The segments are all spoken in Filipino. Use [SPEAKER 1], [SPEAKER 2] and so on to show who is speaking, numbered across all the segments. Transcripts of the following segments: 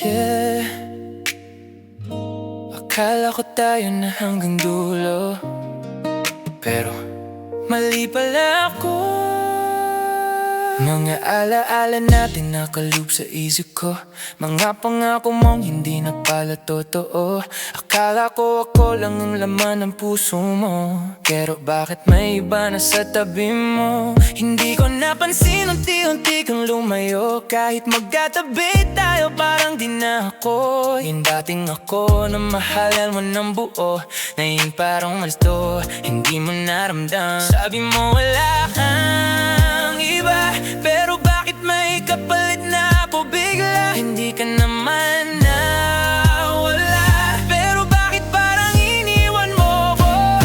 [SPEAKER 1] Yeah, akala ko tayo na hanggang dulo, pero mali pala ako. Mga alaala natin nakaloop sa isip ko, mga pangako mong hindi na pala totoo. Akala ko ako lang ang laman ng puso mo, pero bakit may iba na sa tabi mo? Hindi ko napansin unti-unti kang lumayo, kahit magkatabi tayo parang di na ako. Yung dating ako na mahalal mo ng buo, ngayon parang malto, hindi mo naramdam. Sabi mo wala kang iba, pero bakit may kapalit na ako bigla? Hindi ka naman nawala, pero bakit parang iniwan mo ko?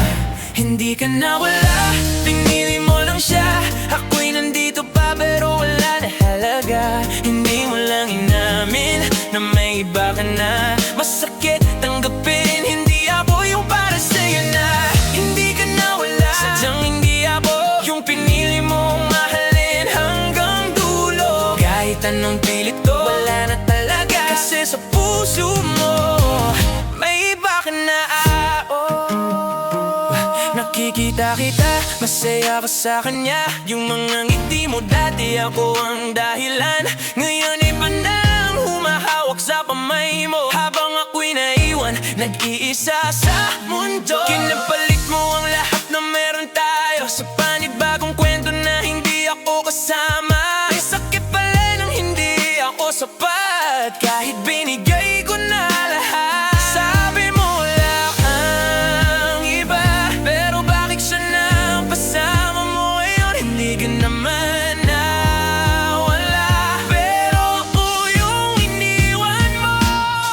[SPEAKER 1] Hindi ka nawala, pinili mo lang siya. Ako'y nandito pa pero wala na halaga. Hindi mo lang inamin na may iba ka na. Masakit tanggapin, hindi ako yung para sa'yo na. Hindi ka nawala, sadyang hindi ako yung pinili mong mahalin hanggang dulo. Kahit anong pilit ko, wala na talaga, kasi sa puso mo may iba ka na. Nakikita kita, masaya ka sa kanya. Yung mga ngiti mo dati, ako ang dahilan. Ngayon iba na ang humahawak sa kamay mo, habang ako'y naiwan, nag-iisa sa mundo. Kinapalit mo ang lahat na meron tayo sa panibagong kwento na hindi ako kasama. May sakit pala nang hindi ako sapat, kahit binigay ko na lahat. Sabi mo wala kang iba, pero bakit siya na ang kasama mo ngayon? Hindi ka naman nawala, pero ako yung iniwan mo.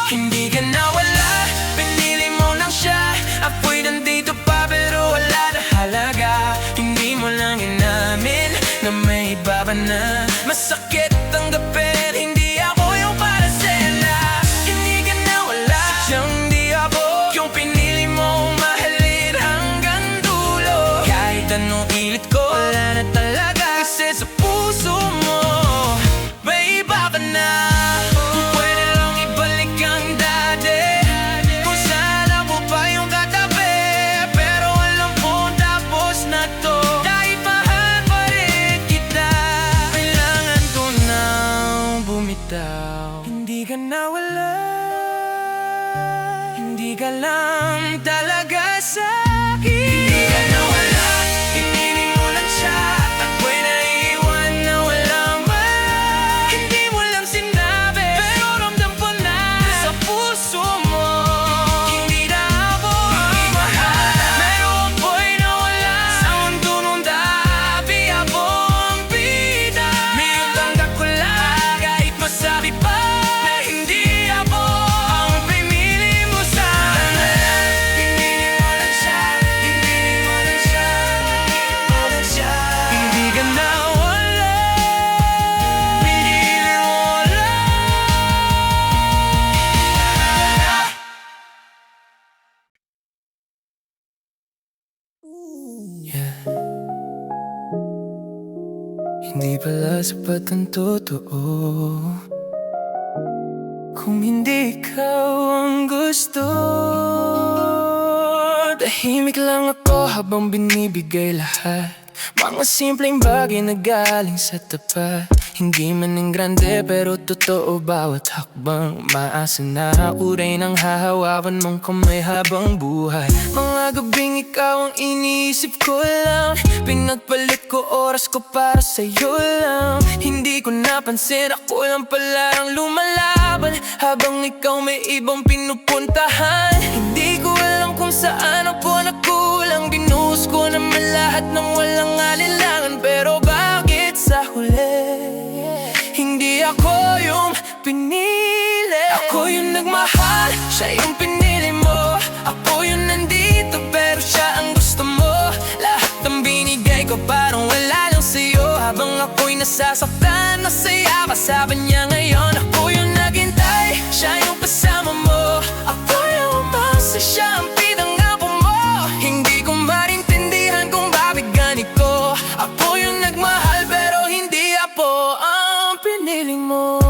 [SPEAKER 1] Hindi ka nawala, pinili mo lang siya. Ako'y nandito pa pero wala na halaga. Hindi mo lang inamin na may iba ka na. Masakit tanggapin, hindi ako yung para sa'yo na. Hindi ka nawala, sadyang hindi ako yung pinili mong mahalin hanggang dulo. Kahit anong pilit ko, wala na talaga, kasi sa puso mo may iba ka na. Kung pwede lang ibalik ang dati, kung saan ako pa yung katabi, pero alam ko tapos na to. Dahil mahal pa rin kita, kailangan ko nang bumitaw. Hindi ka nawala, hindi ka lang talaga sa'kin. Hindi ka nawala, pinili mo lang siya. Ako'y naiwan na walang wala. Hindi mo lang sinabi, pero ramdam ko na sa puso mo hindi na ako ang mahal. Meron ako'y nawala sa mundo nung dati ako ang bida. May tanggap ko lang, kahit masabi pa na hindi ako ang pinili mo sa akin. Pinili mo lang siya, pinili mo lang siya, pinili mo lang siya. Hindi ka nawala, pinili mo lang. Yeah. Hindi pala sapat ang totoo kung hindi ikaw ang gusto. Tahimik lang ako habang binibigay lahat, mga simpleng bagay na galing sa tapat. Hindi man ng grande pero totoo bawat hakbang. Maasa na ako rin ang hahawakan mong kamay habang buhay. Mga gabing ikaw ang iniisip ko lang, pinagpalit ko oras ko para sa'yo lang. Hindi ko napansin, ako lang pala ang lumalaban, habang ikaw may ibang pinupuntahan. Hindi ko alam kung saan ako nagkulang, binuhos ko naman lahat ng walang alinlangan. Pero bakit sa huli hindi ako yung pinili? Ako yung nagmahal, siya yung pinili mo. Ako yung nandito pero siya ang gusto mo. Lahat ng binigay ko parang wala lang sa'yo, habang ako'y nasasaktan, nasaya ka sa kanya ngayon. Ako yung naghintay, siya yung kasama mo. Ako yung umasa, siya ang pinangako mo. Hindi ko maintindihan kung bakit ganito. Ako yung nagmahal pero hindi ako ang pinili mo.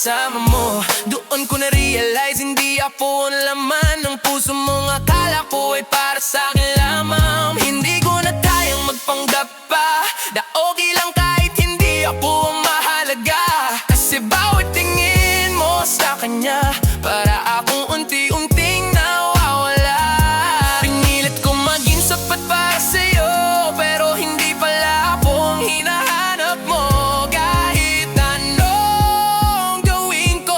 [SPEAKER 1] kasama mo. Doon ko na-realize hindi ako ang laman ng puso mong akala ko ay para sa'kin lamang. Hindi ko na kayang magpanggap pa na okay lang kahit hindi ako ang mahalaga. Kasi bawat tingin mo sa kanya para akong unti-unting nawawala. Pinilit ko maging sapat para sa'yo, pero hindi pala ako ang hinahanap mo. Kahit anong gawin ko,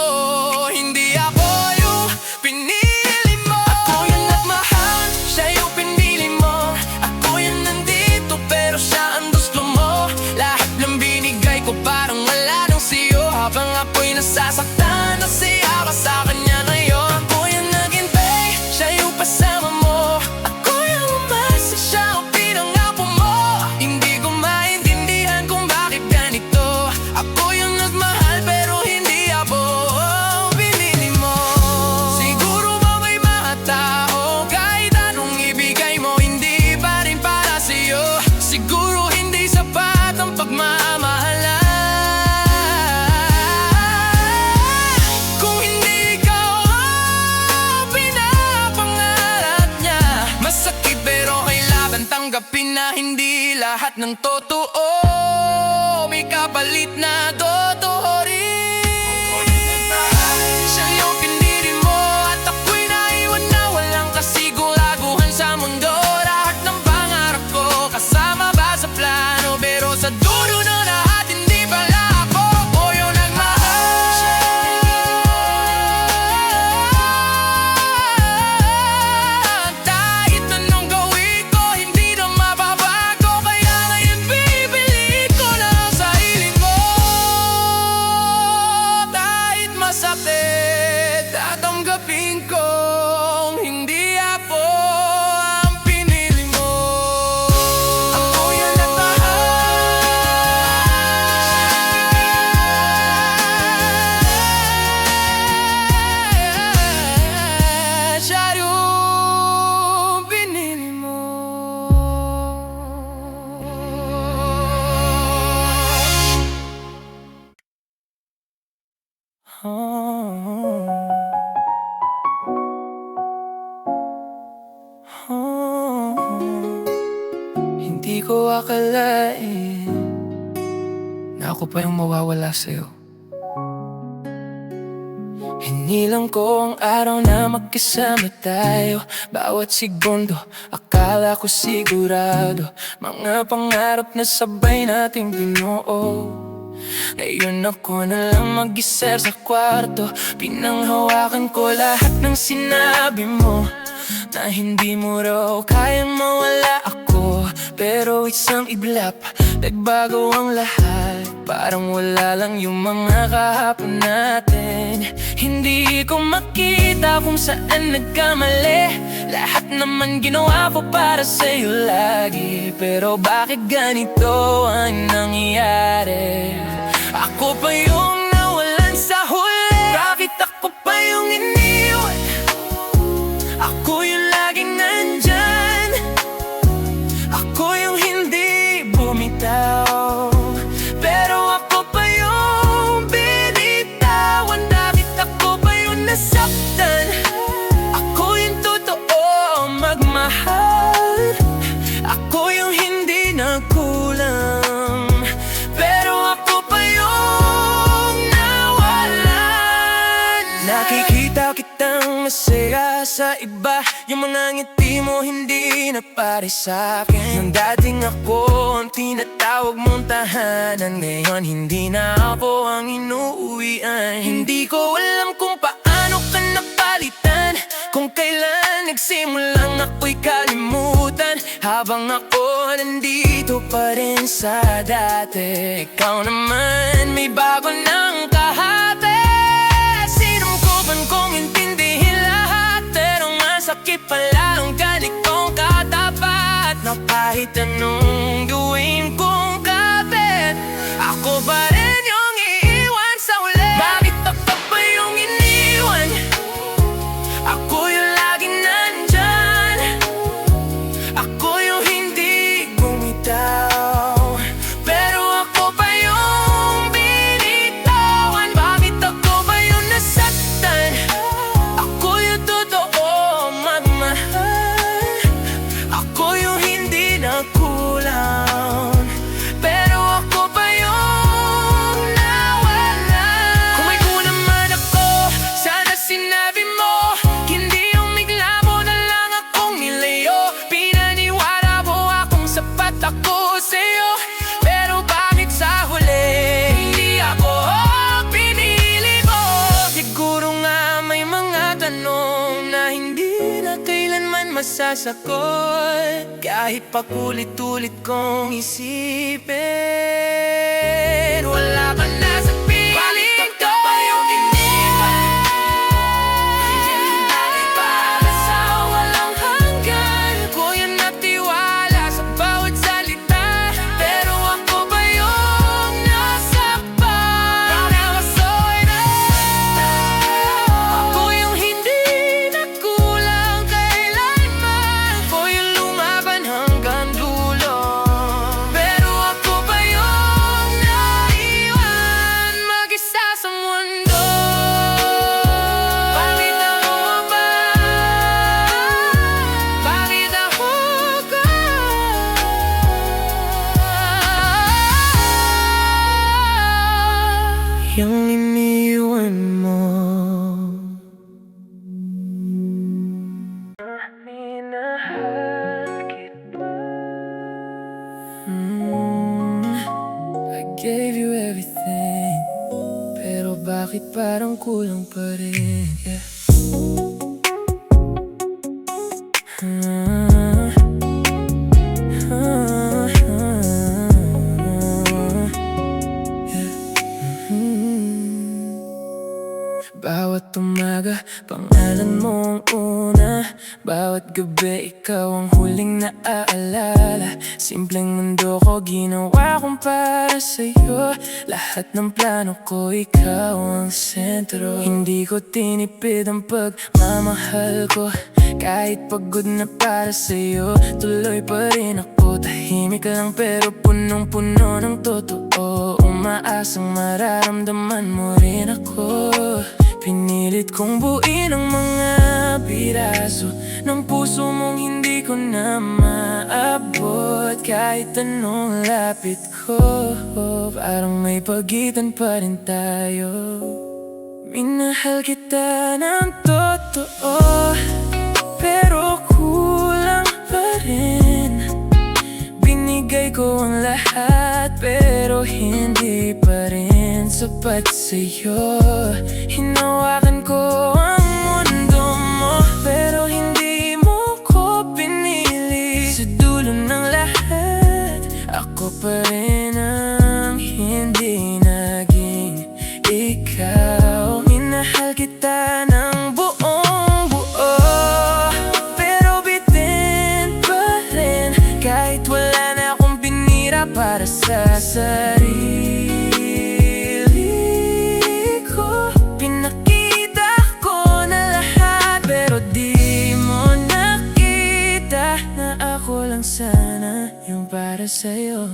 [SPEAKER 1] hindi ako yung pinili mo. Ako yung nagmahal, siya yung pinili mo. Ako yung nandito, pero siya ang gusto mo. Lahat ng binigay ko parang wala nang siyo. Habang ako'y nasasaktan, nasaya ka sa kanya ngayon. Ako yung naghintay, siya yung pasama mo. Ako yung umasa, siya ang pinangako mo. Hindi ko maintindihan kung bakit ganito. Ako yung nagmahal pero hindi ako pinili mo. Siguro ba may mga tao kahit anong ibigay mo hindi pa rin para sa'yo. Siguro hindi sapat ang pagmamahalan kung hindi ikaw ang pinapangarap niya. Masakit pero kailangan tanggapin na hindi lahat ng totoo may kapalit na totoo rin. Siya yung pinili mo at ako'y naiwan na walang kasiguraduhan sa mundo. Lahat ng pangarap ko kasama ba sa plano, pero sa dulo na lahat hindi pala ako. Ako yung nagmahal. Kahit anong gawin ko hindi na mababago. Kaya ngayon pipiliin ko na ang sarili mo. Kahit masakit, tatanggapin kong hindi ako ang pinili mo. Ako yung nagmahal, siya yung pinili mo. Hindi ko akalain na ako pa yung mawawala sa'yo. Hinilang ko ang araw na magkasama tayo. Bawat segundo, akala ko sigurado. Mga pangarap na sabay nating binuo. Ngayon ako na lang mag-isa sa kwarto. Pinanghawakan ko lahat ng sinabi mo, na hindi mo raw kayang mawala ako. Pero isang iglap, nagbago ang lahat. Parang wala lang yung mga kahapon natin. Hindi ko makita kung saan nagkamali. Lahat naman ginawa ko para sa'yo lagi. Pero bakit ganito ang nangyayari? Ako pa yung nawalan sa huli. Bakit ako pa yung iniwan? Ako yung laging nandyan. Ako yung hindi bumitaw. Pero ako pa yung binitawan. Bakit ako pa yung nasaktan? Ako yung totoo magmahal. Ako yung hindi nagkulang. Pero ako pa yung nawalan. Nakikita kitang masaya sa iba. Yung mga ngiti mo hindi na pare sa'kin. Nung dating ako ang tinatawag mong tahanan, ngayon hindi na ako ang inuuwian. Hindi ko alam kung paano ka napalitan, kung kailan nagsimulang ako'y kalimutan. Habang ako nandito pa rin sa dati, ikaw naman may bago ng kahati. Sinungkupan kong intindihin lahat, pero masakit pala ang ganitong katapat. Na kahit anong gawin kong kapit, ako pa rin yung iiwan sa uli. Bakit ako pa yung iniwan? Ako yung laging nandyan. Ako yung hindi bumitaw. Pero ako pa yung binitawan. Bakit ako masasagot kahit paulit-ulit kong isipin. Wala ka na sa piling ko, pa yung iniwan. Hindi para sa walang hanggan. Kuya na tiwala sa bawat salita, pero ako ba yung nasakpan? Para masoy na ako yung hindi nagkulang kailanman. Ako yung lumaban hanggang dulo, pero ako ba yung naiwan mag-isa sa mundo? Bakit ako ba? Bakit ako ka? Yung iniwan mo. Minahal kita. I gave you everything, pero bakit parang kulang pa rin? Yeah. Bawat umaga, pangalan mo ang una. Bawat gabi, ikaw ang huling naaalala. Simpleng mundo ko, ginawa kong para sa'yo. Lahat ng plano ko, ikaw ang sentro. Hindi ko tinipid ang pagmamahal ko. Kahit pagod na para sa'yo, tuloy pa rin ako. Tahimik lang pero punong-puno ng totoo. Umaasang mararamdaman mo rin ako. Pinilit kong buuin ang mga piraso ng puso mong hindi ko na maabot. Kahit anong lapit ko, parang may pagitan pa rin tayo. Minahal kita ng totoo, pero kulang pa rin. Binigay ko ang lahat, pero hindi pa rin sapat sa'yo. Hinawakan ko ang mundo mo, pero hindi mo ko pinili. Sa dulo ng lahat, ako pa rin ang hindi naging ikaw. Minahal kita ng buong buo, pero bitin pa rin. Kahit wala na akong pinira para sa sarili ko. Pinakita ko na lahat, pero di mo nakita na ako lang sana yung para sa'yo.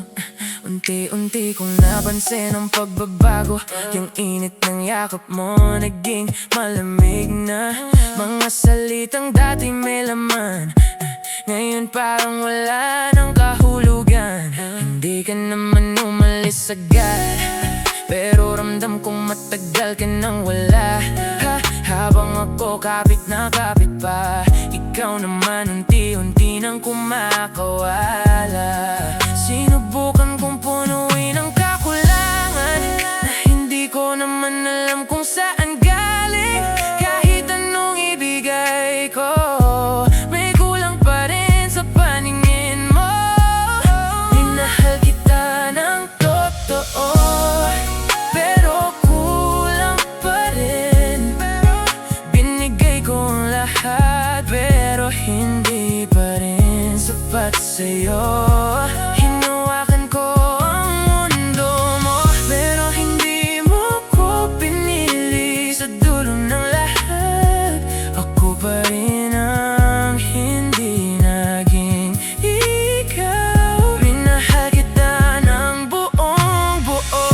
[SPEAKER 1] Unti-unti kong napansin ang pagbabago. Yung init ng yakap mo naging malamig na. Mga salitang dati may laman, ngayon parang wala ng kahulugan. Hindi ka naman umalis agad, pero ramdam kong matagal ka nang wala. Habang ako kapit na kapit pa, ikaw naman unti-unti nang kumakawala. Sinubukan kong punuin ang kakulangan na hindi ko naman alam kung saan galing. Kahit anong ibigay ko, may kulang pa rin sa paningin mo. Minahal kita ng totoo, pero kulang pa rin. Binigay ko ang lahat, pero hindi pa rin sapat sa'yo. Hinawakan ko ang mundo mo, pero hindi mo ko pinili. Sa dulo ng lahat, ako pa rin ang hindi naging ikaw. Minahal kita ng buong buo,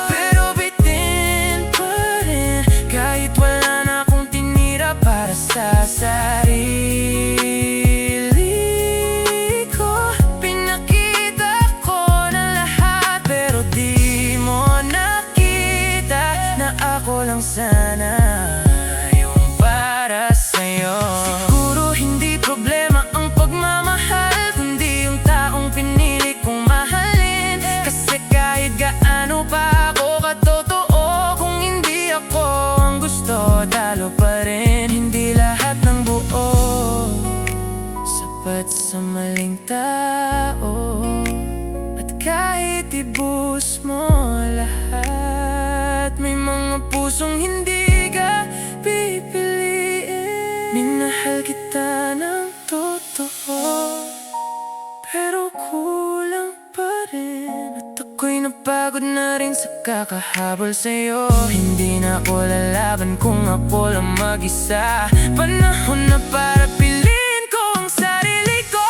[SPEAKER 1] pero bitin pa rin. Kahit wala na akong tinira para sa sarili ko. Pinakita ko na lahat, pero di mo nakita na ako lang sana yung para sa'yo. Siguro hindi problema ang pagmamahal, kundi yung taong pinili kong mahalin. Kasi kahit gaano pa ako katotoo, kung hindi ako ang gusto, talo pa rin. Hindi lahat ng buo sa maling tao. At kahit ibuhos mo lahat, may mga pusong hindi ka pipiliin. Minahal kita ng totoo, pero kulang pa rin. At ako'y napagod na rin sa kakahabol sa'yo. Hindi na ako lalaban kung ako lang mag-isa. Panahon na para piliin ko ang sarili ko.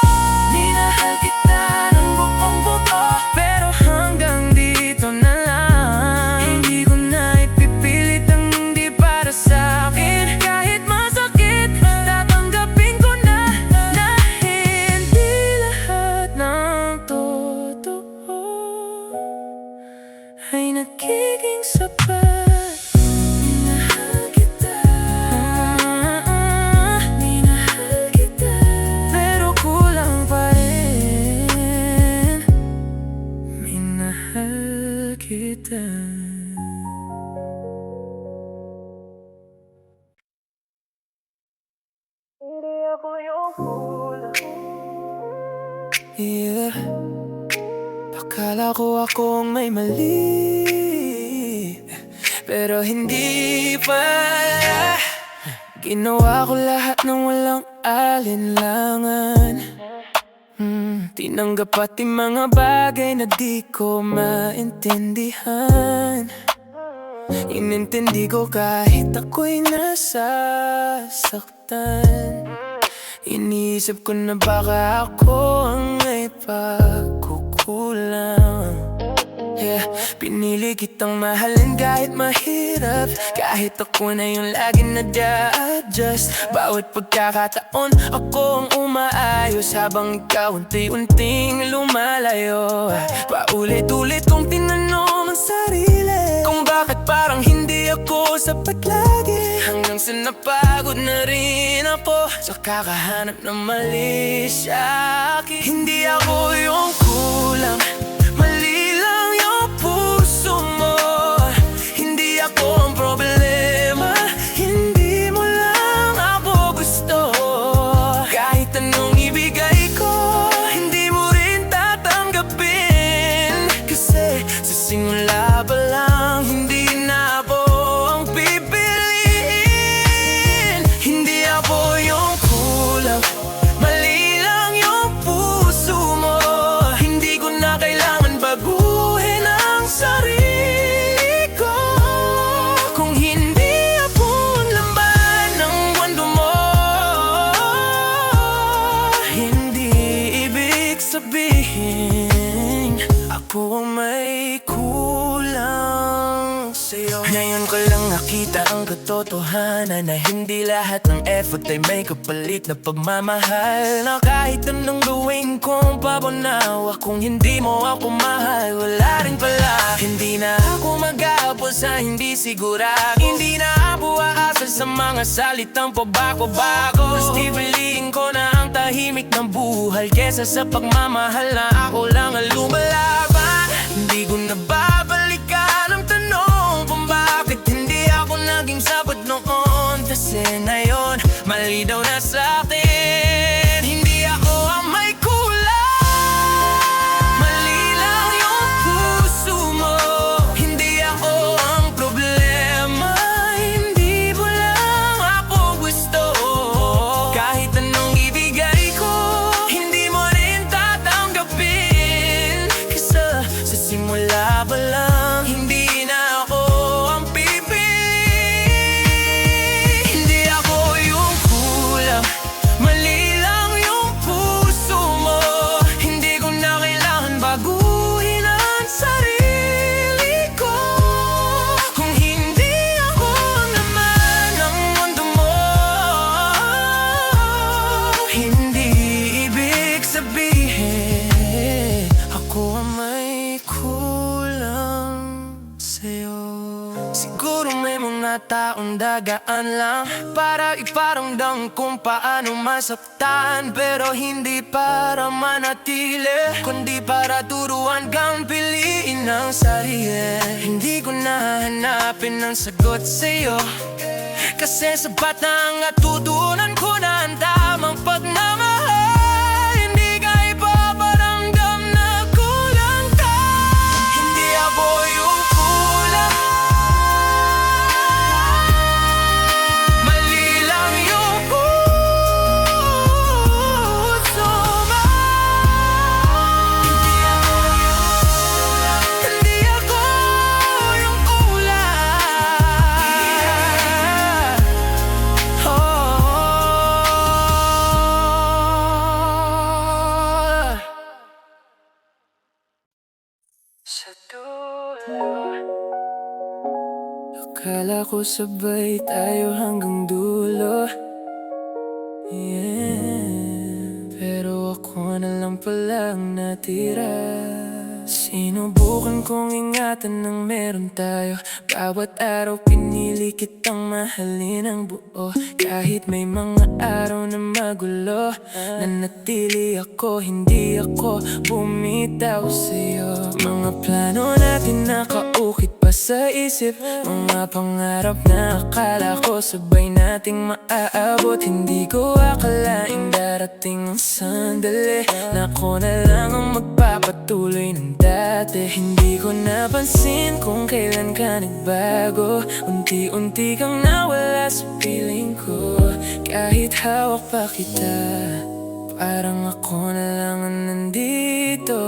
[SPEAKER 1] Minahal kita ng buong buo, pero hanggang dito na lang. Hindi ko na ipipilit ang hindi para sa'kin. Kahit masakit, tatanggapin ko na hindi lahat ng totoo ay nagiging sapat. Minahal kita, minahal kita, pero kulang pa rin. Minahal kita. Hindi ako yung kulang. Yeah. Akala ko akong may mali, pero hindi pala. Ginawa ko lahat ng walang alinlangan. Tinanggap pati mga bagay na di ko maintindihan. Inintindi ko kahit ako'y nasasaktan. Iniisip ko na baka ako ang may pagkukulang. Yeah, pinili kitang mahalin kahit mahirap. Kahit ako na yung lagi nag-a-adjust. Bawat pagkakataon ako ang umaayos, habang ikaw unti-unting lumalayo. Paulit-ulit kong tinanong ang sarili kung bakit parang hindi ako sapat lagi. Hanggang sa napagod na rin ako sa kakahanap ng mali sa akin. Hindi ako yung kulang, mali lang yung puso mo. Hindi ako ang problema, hindi mo lang ako gusto. Kahit anong ibigay ko, hindi mo rin tatanggapin. Kasi sa simula pa lang, hindi na ako ang pipiliin. Hindi ako yung kulang, mali lang yung puso mo. Hindi ko na kailangan baguhin ang sarili ko. Kung hindi ako ang laman ng mundo mo, hindi ibig sabihin ako ang may kulang sa'yo. Ngayon ko lang nakita ang katotohanan na hindi lahat ng effort ay may kapalit na pagmamahal. Na kahit anong gawin kong pabunawa, kung hindi mo ako mahal, wala rin pala. Hindi na ako mag-aapos sa hindi sigurado. Hindi na ako aasal sa mga salitang pabako-bako. Mas pipiliin ko na ang tahimik ng buhay kesa sa pagmamahal na ako lang ang lumalaban. Hindi ko na babalikan ang tanong kung bakit hindi ako naging sapat noon. Kasi ngayon, mali daw na sa atin. Hindi ako ang may kulang, mali lang yung puso mo. Hindi ako ang problema, hindi mo lang ako gusto. Kahit anong ibigay ko, hindi mo rin tatanggapin. Kasi sa simula pa lang, hindi na ako ang pipiliin. Hindi ako yung kulang, mali lang yung puso mo. Hindi ko na kailangan baguhin ang sarili ko. Kung hindi ako ang laman ng mundo mo, hindi ibig sabihin ako ang may kulang sa'yo. Siguro may mga taong dagaan lang para iparamdam kung paano masaktan, pero hindi para manatili, kundi para turuan kang piliin ang sarili. Hindi ko nahanapin ang sagot sa'yo, kasi sapat na ang natutunan ko na ang tamang pagmamahal. Hindi ko sabay tayo hanggang dulo. Pero ako na lang pala ang natira. Sinubukan kong ingatan ng meron tayo. Bawat araw pinili kitang mahalin ng buo. Kahit may mga araw na magulo, nanatili ako, hindi ako bumitaw sa'yo. Mga plano natin nakaukit pa sa isip, mga pangarap na akala ko sabay nating maaabot. Hindi ko akalaing darating ang sandali na ako na lang ang magpapatuloy ng dati. Hindi ko napansin kung kailan ka nagbago. Unti-unti kang nawala sa piling ko. Kahit hawak pa kita, parang ako na lang ang nandito.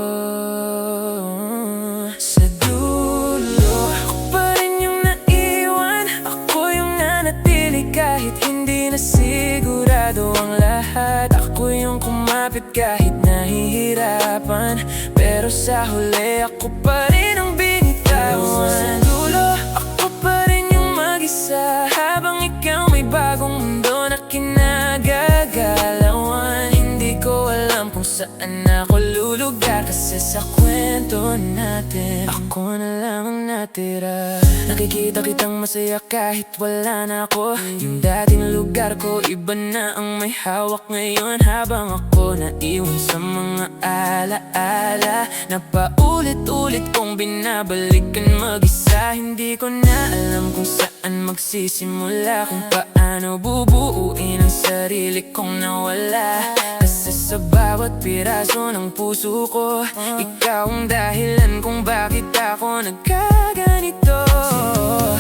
[SPEAKER 1] Sa dulo, ako pa rin yung naiwan. Ako yung nanatili kahit hindi na sigurado ang lahat. Ako yung kumapit kahit nahihirapan, pero sa huli ako pa rin ang binitawan. Sa dulo, ako pa rin yung mag-isa, habang ikaw may bagong mundo na kinagagalawan. Hindi ko alam kung saan ako lulugar, kasi sa kwento natin ako na lang ang natira. Nakikita kitang masaya kahit wala na ako. Yung dating lugar ko, iba na ang may hawak ngayon. Habang ako naiwan sa mga alaala na paulit-ulit kong binabalikan mag-isa. Hindi ko na alam kung saan magsisimula, kung paano bubuuin ang sarili kong nawala. Kasi sa bawat piraso ng puso ko, ikaw ang dahilan kung bakit ako nagkaganito.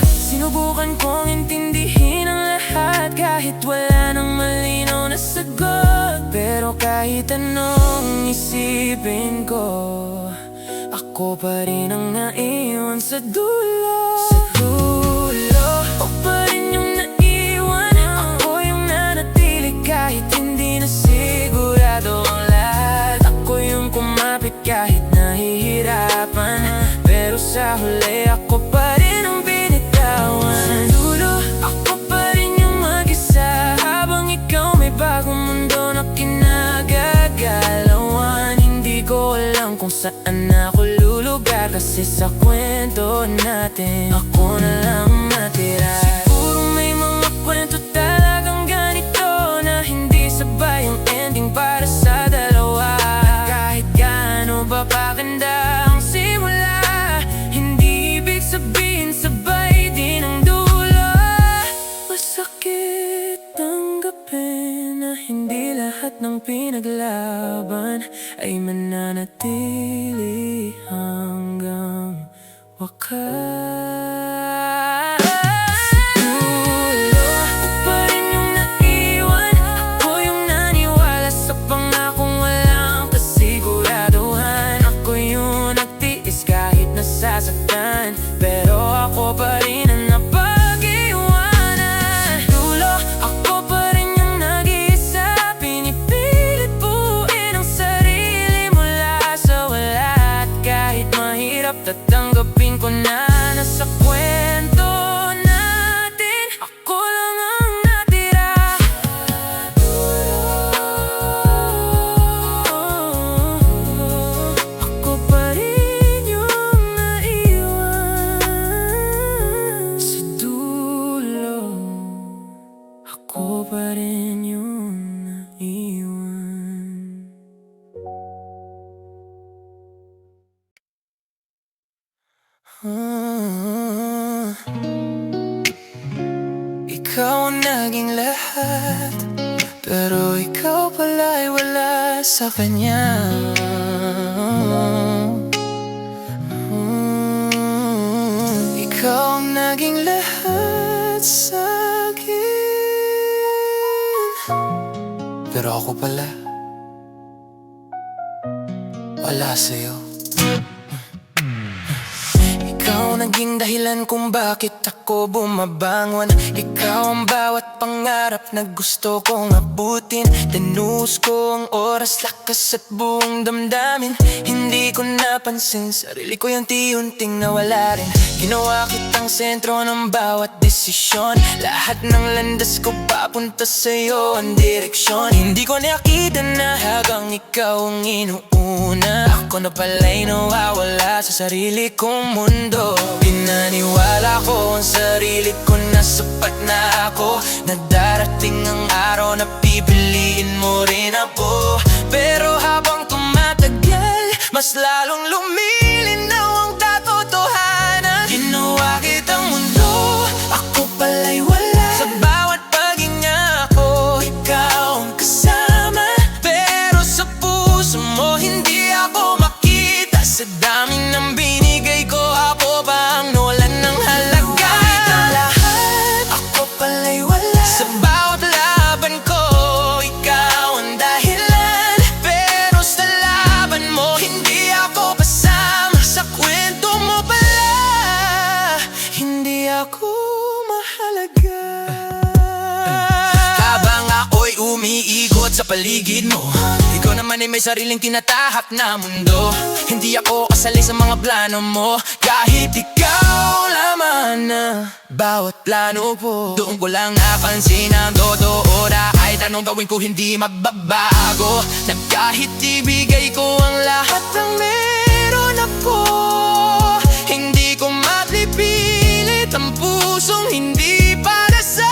[SPEAKER 1] Sinubukan kong intindihin ang lahat kahit wala nang malinaw na sagot. Pero kahit anong isipin ko, ako pa rin ang naiwan sa dulo. Sa dulo, ako pa rin yung naiwan. Ako yung nanatili kahit hindi na sigurado ang lahat. Ako yung kumapit kahit nahihirapan, pero sa huli ako pa rin ang binitawan. Sa dulo, ako pa rin yung mag-isa, habang ikaw may bagong mundo na kinagagalawan. Hindi ko alam kung saan ako lulugar, kasi sa kwento natin ako na lang natira. Siguro may mga kwento talagang ganito na hindi sabay ang ending para sa dalawa. Kahit gaano ba paganda ang simula, hindi ibig sabihin sabay din ang dulo. Masakit tanggapin na hindi lahat ng pinaglaban ay mananatili hanggang wakas. Sasaktan, pero ako pa rin ang napag-iwanan. Dulo, ako pa rin yung nag-iisa, pinipilit buuin ang sarili mula sa wala. At kahit mahirap, tatanggapin ko na nasa kwento natin ako lang ang natira. Ako pa rin pa rin yung naiwan. Ikaw ang naging lahat, pero ikaw pala ay wala sa kanya. Ikaw ang naging lahat sa pero ako pala wala sa'yo. Ikaw naging dahilan kung bakit ako ako bumabangon. Ikaw ang bawat pangarap na gusto kong abutin. Tinus ko ang oras, lakas at buong damdamin. Hindi ko napansin, sarili ko yung unti-unting nawala rin. Ginawa kitang sentro ng bawat desisyon. Lahat ng landas ko papunta sa'yo ang direksyon. Hindi ko nakita na hanggang ikaw ang inuuna. Ako na pala'y nawawala sa sarili kong mundo. Pinaniwala ko ang sarili ko na sapat na ako, na darating ang araw na pipiliin mo rin ako. Pero habang tumatagal, mas lalong lumilinaw ang katotohanan. Ginawa kitang mundo, ako pala'y wala. Sa bawat paghinga ko, ikaw ang kasama. Pero sa puso mo, hindi ako makita. Sa dami ng binigay ko, ako pa ang nawalan ng halaga. Kahit ang lahat, ako pala'y wala. Sa bawat laban ko, ikaw ang dahilan. Pero sa laban mo, hindi ako kasama. Sa kwento mo pala, hindi ako mahalaga. Habang ako'y umiikot sa paligid mo, ikaw naman ay may sariling tinatahak na mundo. Hindi ako kasali sa mga plano mo, kahit ikaw laman na bawat plano po. Doon ko lang napansin ang totoo na kahit anong gawin ko hindi magbabago. Na kahit ibigay ko ang lahat ng meron ako, hindi ko mapipilit ang pusong hindi para sa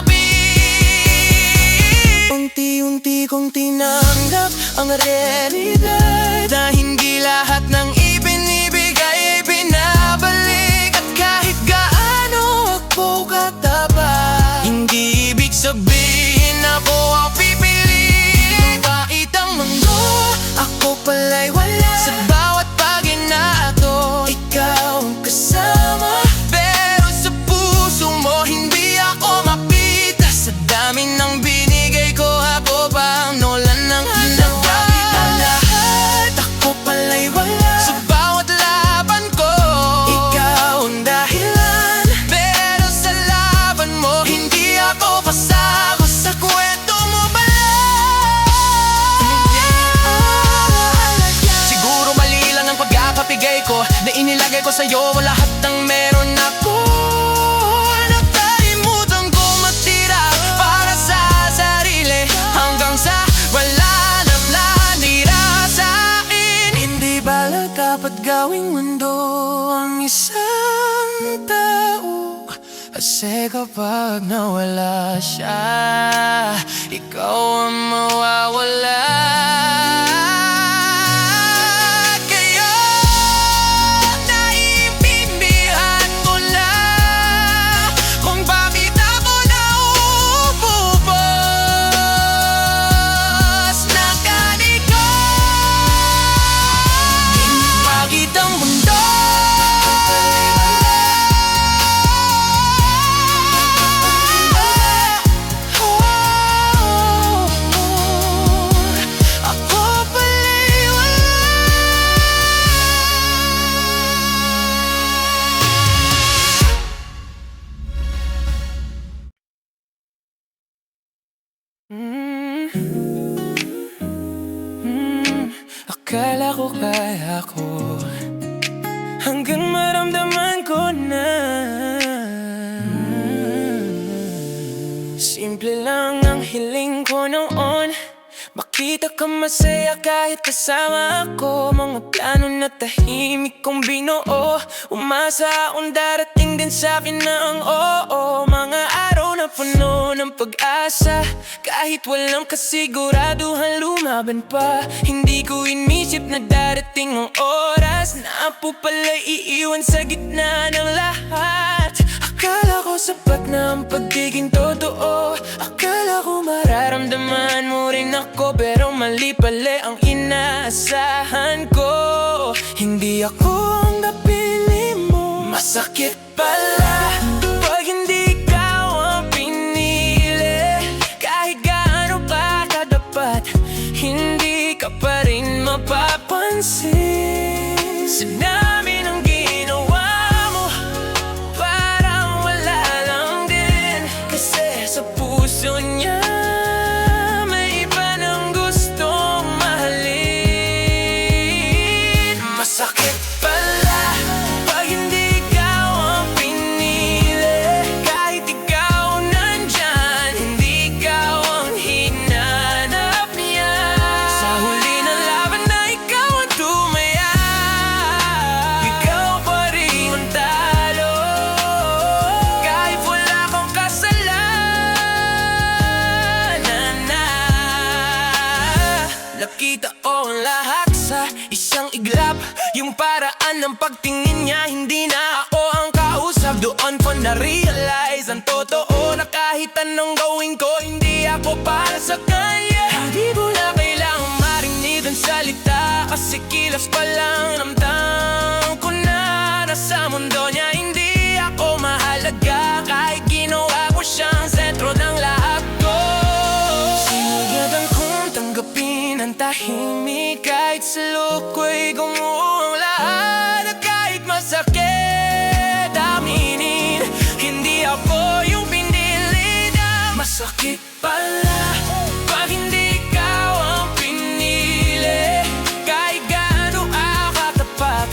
[SPEAKER 1] akin. Unti-unti kong tinanggap ang realidad na hindi lahat ng ibinibigay ay binabalik. At kahit gaano ako katapat, hindi ibig sabihin ako ang pipiliin. Kahit ang mundo, ako pala'y wala. Sa bawat paghinga ko, ikaw ang kasama. Pero sa puso mo, hindi ako mapita. Sa dami ng binigay ko, ako pa ang nawalan ng halaga. Kahit ang lahat, ako pala'y wala. Sa bawat laban ko, ikaw ang dahilan. Pero sa laban mo, hindi ako pasako. Sa kwento mo pala, hindi ako mahalaga. Siguro mali lang ang pagkakapigay ko, na inilagay ko sa'yo ang lahat ng meron ako. Nakalimutan ko matira para sa sarili, hanggang sa wala nang nanira sa akin. Hindi bala dapat gawing mundo ang isang tao, kasi kapag nawala siya, ikaw ang mawawala. Kaya naiintindihan ko na kung bakit ako nauubos na ganito. Bakit ang mundo ako pala'y wala. Akala ko kaya ko, hanggang maramdaman ko na simple lang ang hiling ko noon, makita ka masaya kahit kasama ako. Mga plano na tahimik kong binuo, umasa akong darating din sa'kin na ang oo. Mga araw na puno ng pag-asa, kahit walang kasiguraduhan lumaban pa. Hindi ko inisip na darating ang oras na ako pala'y iiwan sa gitna ng lahat. Akala ko sapat na ang pagiging totoo, akala ko mararamdaman mo rin ako. Pero mali pala ang inaasahan ko, hindi ako ang napili mo. Masakit pala pag hindi ikaw ang pinili. Kahit gaano pa kadapat, hindi ka pa rin mapapansin. Sa dami ng ginawa mo para ng pagtingin niya, hindi na ako ang kausap. Doon ko na-realize ang totoo, na kahit anong gawin ko, hindi ako para sa kanya. Hindi ko na kailangang marinig ang salita, kasi kilos pa lang ramdam ko na nasa mundo niya hindi ako mahalaga. Kahit ginawa ko siyang sentro ng lahat ko, sinubukan kong tanggapin ang tahimik, kahit sa loob ko'y gumuho ang lahat. At kahit masakit aminin, hindi ako yung pinili na. Masakit pala pag hindi ikaw ang pinili, kahit gaano katapat,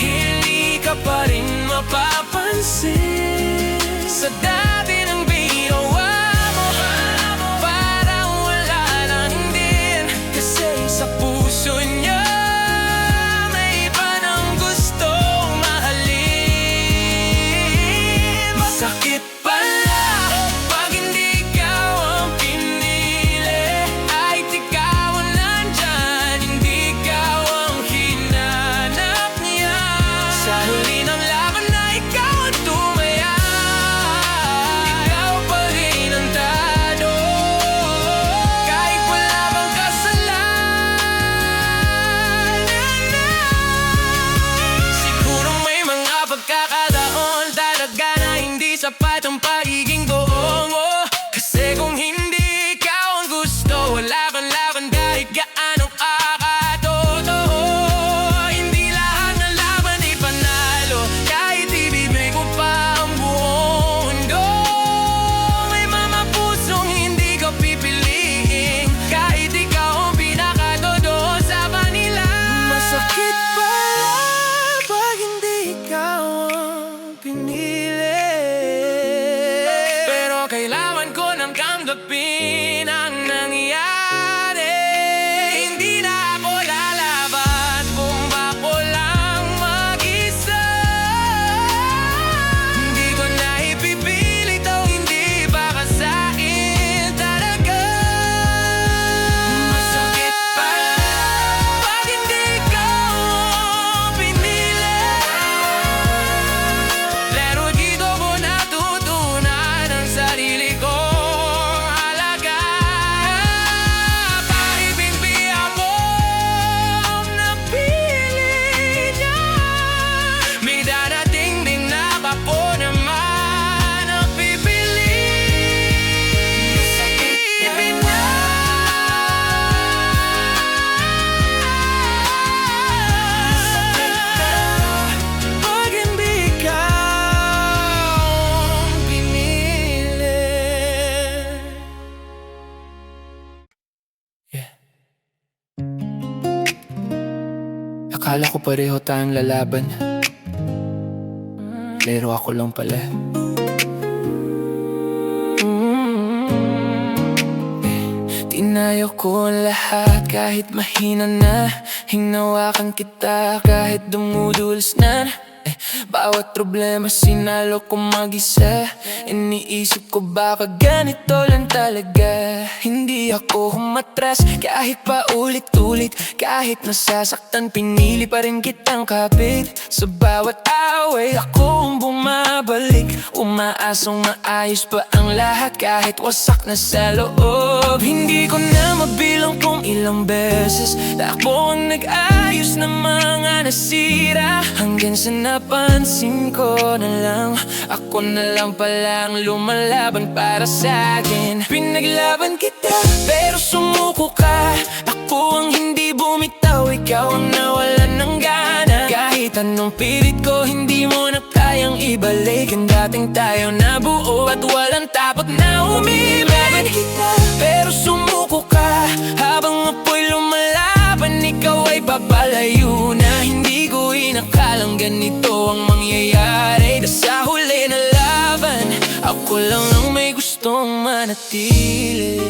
[SPEAKER 1] hindi ka pa rin mapapansin. Sa dati ng ginawa mo, parang wala lang din, kasi sa puso niya may iba ng gustong mahalin. Masakit pala pag hindi ikaw ang pinili, kahit ikaw ang nandyan, hindi ikaw ang hinanap niya. Sa huli ng laban na ikaw ang tumaya, ikaw pa rin ang talo, kahit wala bang kasalanan na. Siguro may mga pagkakataon talaga na hindi sapat ang pagiging buo mo, kasi kung hindi ikaw ang gusto, wala kang laban kahit gaano kakatotoo. Hindi lahat ng laban ay panalo, kahit ibibigay ko pa ang buong mundo. May mga pusong hindi ko pipiliin, kahit ikaw ang pinakatotoo sa kanila. Masakit pa pag hindi ikaw ang pinili, pero kailangan ko nang tanggapin ang nangyari. Hindi na ako lalaban kung ako lang mag-isa. Hindi ko na ipipilit o hindi baka sa akin talaga. Masakit pala pag hindi ikaw ang pinili, pero dito ko natutunan ang sarili kong halaga. Kahit hindi ako ang napili niya, may darating din na ako naman ang pipiliin niya. Pag hindi ikaw ang pinili. Akala ko pareho tayong lalaban, pero ako lang pala. Tinayo ko ang lahat kahit mahina na, hinawakan kita kahit dumudulas na. Bawat problema sinalo ko mag-isa, iniisip ko baka ganito lang talaga. Hindi ako humatras kahit pa ulit-ulit, kahit nasasaktan pinili pa rin kitang kapit. Sa bawat away ako ang bumabalik, umaasong maayos pa ang lahat kahit wasak na sa loob. Hindi ko na mabilang kung ilang beses ako ang nag-ayos ng mga nasira, hanggang sa napansin ko na lang ako na lang palang lumalaban para sa akin. Pinaglaban kita pero sumuko ka, ako ang hindi bumitaw, ikaw ang nawalan ng gana. Kahit anong pilit ko hindi mo na kayang ibalik ang dating tayo na buo at walang takot na umibig. Pinaglaban kita pero sumuko ka, habang apoy lumalaban ikaw ay papalayo na. Hindi ko inakalang ganito ang mangyayari, na sa huli na laban ako lang ang may gustong manatili.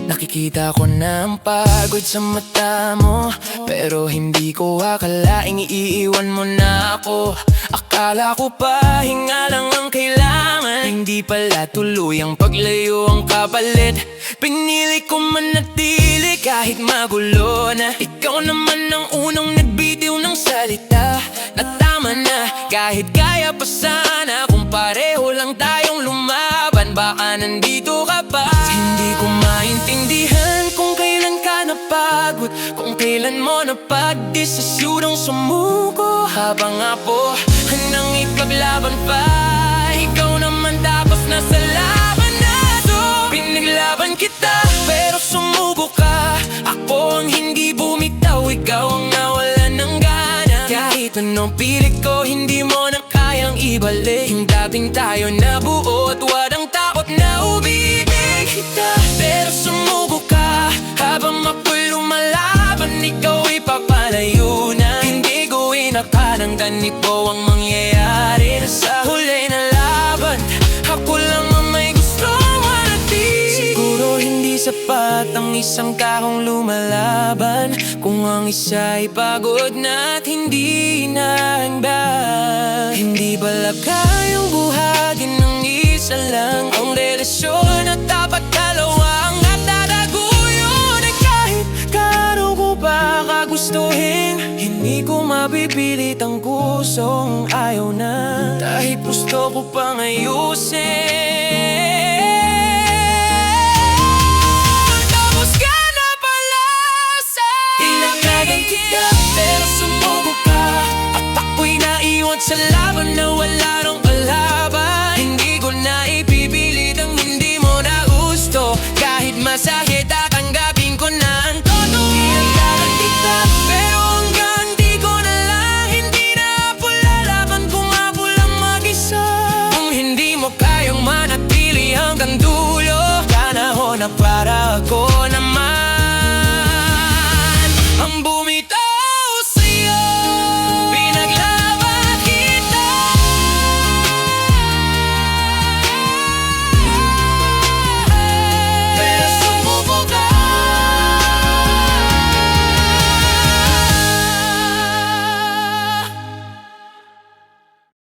[SPEAKER 1] Nakikita ko na ang pagod sa mata mo, pero hindi ko akalaing iiwan mo na ako. Akala ko pa hinga lang ang kailangan, hindi pala tuluyang paglayo ang kapalit. Pinili ko manatili kahit magulo na, ikaw naman ang unang nagbitiw ng salita. naman na kahit kaya pa sana kung pareho lang tayong lumaban. Baka nandito ka pa. Hindi ko maintindihan kung kailan ka napagod, kung kailan mo napagdesisyunang sumuko. Habang apo nang ipaglaban pa, ikaw naman tapos nasa laban na to. Pinaglaban kita pero sumuko ka. Ako ang hindi bumitaw, ikaw ang nawalan ng gana. Kahit anong pilit ko, hindi mo na kayang ibalik yung dating tayo na buo at walang takot na umibig kita. Pero sumuko ka habang ako'y lumalaban, ikaw ipapalayo na. Hindi ko inakalang ganito ang mangyayari na sa huli na laban. Ako lang ang may gustong manatili. Siguro hindi sapat ang isang taong lumalaban kung ang isa ay pagod na at hindi nahandang. Hindi bala kayang buhagin ng isa lang ang relasyon at dapat dalawa ang natataguyod. At kahit gaano ko pa kagustuhin, hindi ko mapipilit ang kusong ayaw na. Dahil gusto ko pang ayusin. Tapos ka na pala sa ilagagan kita, pero sumuko ka. At ako'y naiwan sa laban na wala nang kalaban. Hindi ko na ipipilit ang hindi mo na gusto. Kahit masakit tatanggapin ko na ang todo. Ilagagan kita, pero hanggang di ko na lang. Hindi na po lalaban kung ako lang mag-isa. Kung hindi mo kayang manatili hanggang dulo, panahon na para ako